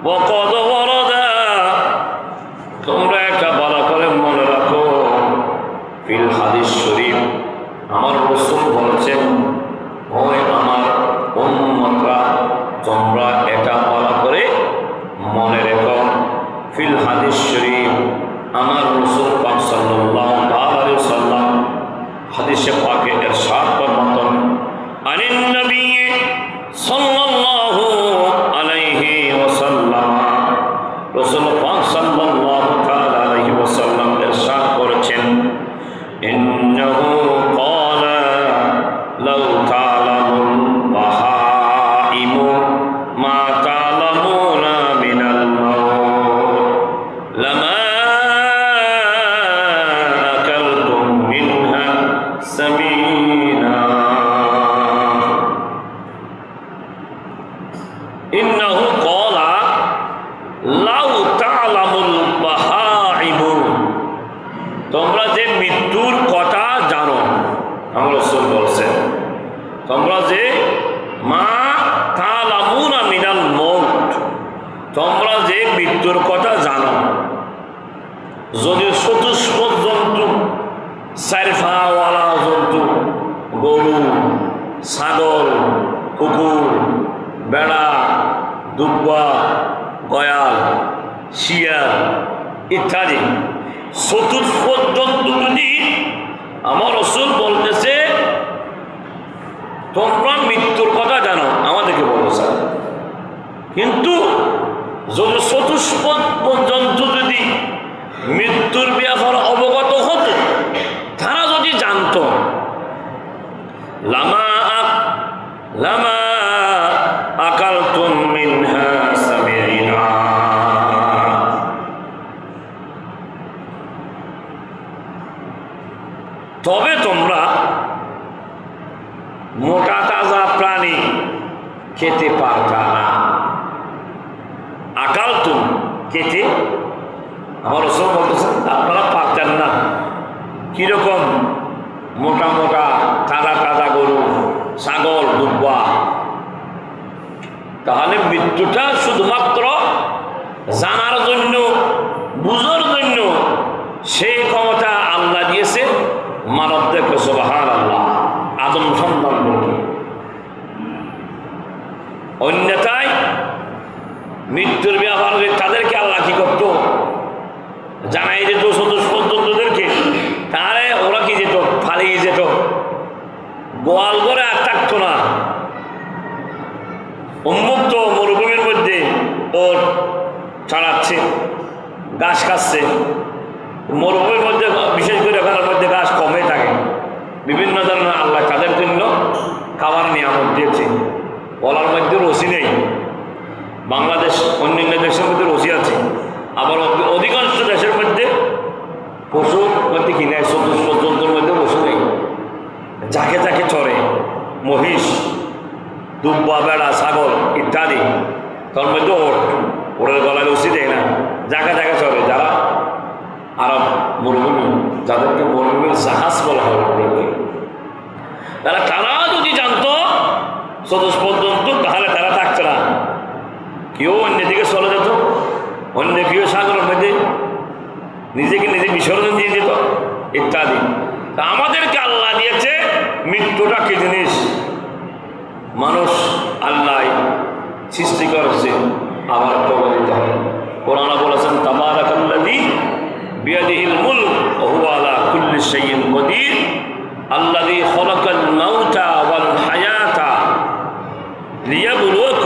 وقد ورد তোমরা একটা ভালো করে মনে রাখো ফিল হাদিস শরীফ আমার রাসূল বলেছেন ওই আমার উম্মতরা তোমরা এটা ভালো করে মনে রেখো ফিল হাদিস শরীফ আমার রাসূল পাক সাল্লাল্লাহু আলাইহি ওয়াসাল্লাম হাদিসে পাকে ইরশাদ ফরমাতেন আনিন নবী সাল্লাল্লাহু আলাইহি ওয়াসাল্লাম রাসূল পাক সাল্লাল্লাহু আলাইহি ওয়াসাল্লাম ইরশাদ করেছেন ইন্নাহু ক্বালা লাউ তা'লামুল বাহাইমু মা তা'লামুনা মিনাল মাউত লামা আকালতুম মিনহা সামিনা ইন্নাহু ক্বালা লাউ তা'লামুল বাহাইমু তোমরা যে মৃত্যুর কথা জানো আমার রাসূল বলেছেন তোমরা যে মা তা'লামুনা মিনাল মাউত তোমরা যে মৃত্যুর কথা জানো যদি চতুষ্পদ জন্তু চার পাওয়ালা জন্তু গরু ছাগল কুকুর বেড়া দুব্বা গয়াল শিয়াল ইত্যাদি চতুষ্পদ জন্তু যদি আমার রাসূল বলতেছে তোমরা মৃত্যুর কথা জানো আমাদেরকে বলতেছে কিন্তু যদি চতুষ্পদ জন্তু যদি মৃত্যুর ব্যাপারে অবগত হতো তারা যদি জানতো লামা আকালতুম মিনহা সামিনা তবে তোমরা মোটা তাজা প্রাণী খেতে পারতা না আকালতুম খেতে আমার রাসূল বলতেছেন আপনারা পারতেন না কিরকম মোটা মোটা তাজা তাজা গরু ছাগল দুব্বা তাহলে মৃত্যুটা শুধুমাত্র জানার জন্য বুঝার জন্য সেই ক্ষমতা আল্লাহ দিয়েছে মানবদেরকে সুবহানাল্লাহ আদম সন্তানদেরকে অন্যথায় মৃত্যুর ব্যাপারে তাদেরকে আল্লাহ কি করতো জানাই যেত চতুষ্পদ জন্তুদেরকে তাহলে ওরা কি যেত পালিয়ে যেত গোয়াল ঘরে আর থাকতো না উন্মুক্ত মরুভূমির মধ্যে ওর ছাড়াচ্ছে ঘাস খাচ্ছে মরুভূমির মধ্যে বিশেষ করে ওখানের মধ্যে ঘাস কমে থাকে বিভিন্ন ধরনের আল্লাহ তাদের জন্য খাবার নিয়ামত দিয়েছে বলার মধ্যে রশি নেই বাংলাদেশ অন্যান্য দেশের মধ্যে রশি আছে আবার অধিকাংশ দেশের মধ্যে পশুর মধ্যে কি নেয় চতুষ্পদ জন্তুর মধ্যে রশি নেই যাকে যাকে চড়ে মহিষ দুব্বা বেড়া ছাগল ইত্যাদি তার মধ্যে ওরের গলায় রশি দেয় না যাকে যাকে চড়ে যারা আরব মরুভূমি যাদেরকে মরুভূমির জাহাজ বলা হয় তারা যদি জানতো চতুষ্পদ জন্তু তাহলে তারা থাকতো না কেউ অন্যদিকে চলে যেত অন্য কেউ সাগরের মধ্যে নিজেকে নিজে বিসর্জন দিয়ে দিত ইত্যাদি তা আমাদেরকে আল্লাহ দিয়েছে মৃত্যুটা কি জিনিস মানুষ আল্লাহ সৃষ্টি করেছে আবার তওবা দিতে হবে কোরআনে বলেছেন তাবারাকাল্লাযী বিয়াদিহিল মুলক ওয়া হুয়া আলা কুল্লি শাইইন কদির আল্লাযী খালাকাল মাউতা ওয়াল হায়াতা লিয়াবলুয়াকুম